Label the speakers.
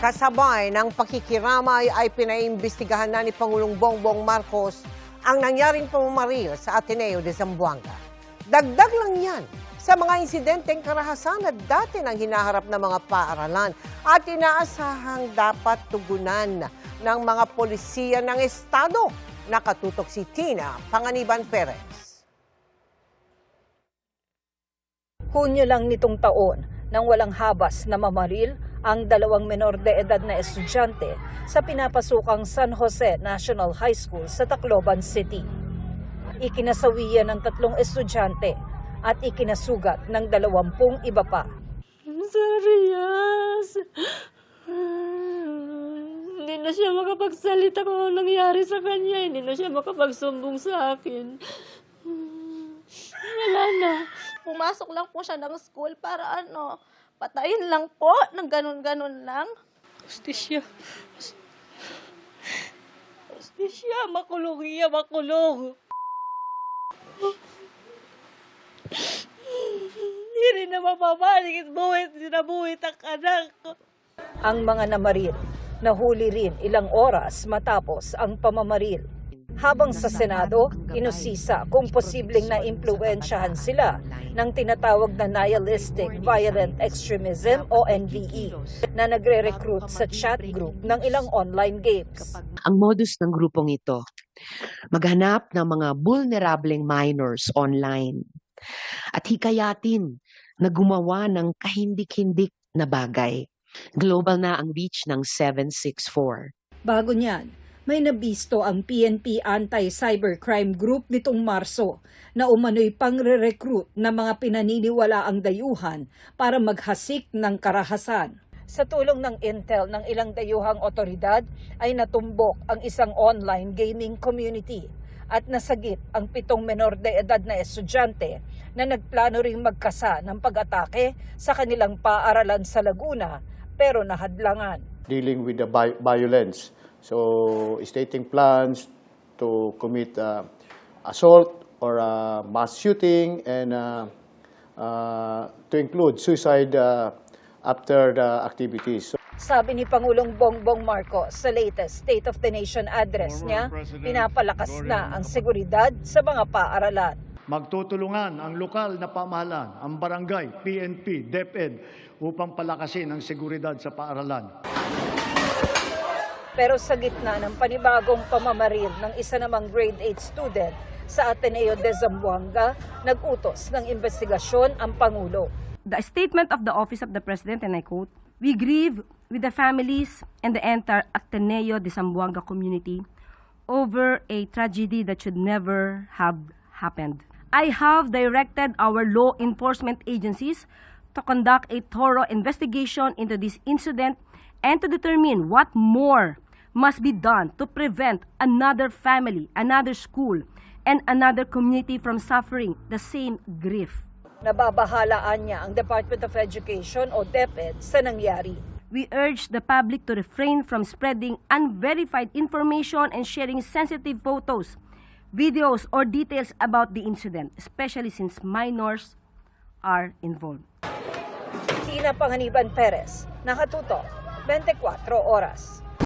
Speaker 1: Kasabay ng pakikiramay ay pinaimbestigahan na ni Pangulong Bongbong Marcos ang nangyaring pamamaril sa Ateneo de Zamboanga. Dagdag lang yan sa mga insidenteng karahasan na dati nang hinaharap ng mga paaralan at inaasahang dapat tugunan ng mga polisiya ng Estado. Nakatutok si Tina Panganiban Perez.
Speaker 2: Hunyo lang nitong taon nang walang habas na mamaril ang 2 menor de edad na estudyante sa pinapasukang San Jose National High School sa Tacloban City. Ikinasawiyan ng 3 estudyante at ikinasugat ng 20 iba pa.
Speaker 3: Serious. Hindi na siya makapagsalita kung anong nangyari sa kanya. Hindi na siya makapagsumbong sa akin. Wala na.
Speaker 4: Pumasok lang po siya ng school para patayin lang po, ng ganun-ganun lang.
Speaker 3: Justisya. Justisya, makulong iya, makulong. Hindi rin na mapabalik at sinabuhit ang anak ko.
Speaker 2: Ang mga namaril, nahuli rin ilang oras matapos ang pamamaril. Habang sa Senado, inusisa kung posibleng naimpluwensyahan sila ng tinatawag na Nihilistic Violent Extremism o NVE na nagre-recruit sa chat group ng ilang online games.
Speaker 5: Ang modus ng grupong ito, maghanap ng mga vulnerableng minors online at hikayatin na gumawa ng kahindik-hindik na bagay. Global na ang reach ng 764.
Speaker 2: Bago niyan, may nabisto ang PNP Anti-Cybercrime Group nitong Marso na umano'y pangre-recruit ng mga pinaniniwalaang dayuhan para maghasik ng karahasan. Sa tulong ng intel ng ilang dayuhang otoridad ay natumbok ang isang online gaming community at nasagip ang 7 menor de edad na estudyante na nagplano ring magkasa ng pag-atake sa kanilang paaralan sa Laguna pero nahadlangan.
Speaker 6: Dealing with the violence. So, stating plans to commit assault or mass shooting and to include suicide after the activities.
Speaker 2: Sabi ni Pangulong Bongbong Marcos sa latest State of the Nation address niya, pinapalakas na ang seguridad sa mga paaralan.
Speaker 7: Magtutulungan ang lokal na pamahalaan, ang barangay, PNP, DepEd upang palakasin ang seguridad sa paaralan.
Speaker 2: Pero sa gitna ng panibagong pamamaril ng isa namang grade 8 student sa Ateneo de Zamboanga, nag-utos ng investigasyon ang Pangulo.
Speaker 8: The statement of the Office of the President, and I quote, "We grieve with the families and the entire Ateneo de Zamboanga community over a tragedy that should never have happened. I have directed our law enforcement agencies to conduct a thorough investigation into this incident and to determine what more must be done to prevent another family, another school, and another community from suffering the same grief."
Speaker 2: Nababahalaan niya ang Department of Education o DepEd sa nangyari.
Speaker 8: We urge the public to refrain from spreading unverified information and sharing sensitive photos, videos, or details about the incident, especially since minors are involved.
Speaker 2: Tina Panganiban Perez, Nakatutok, 24 Oras.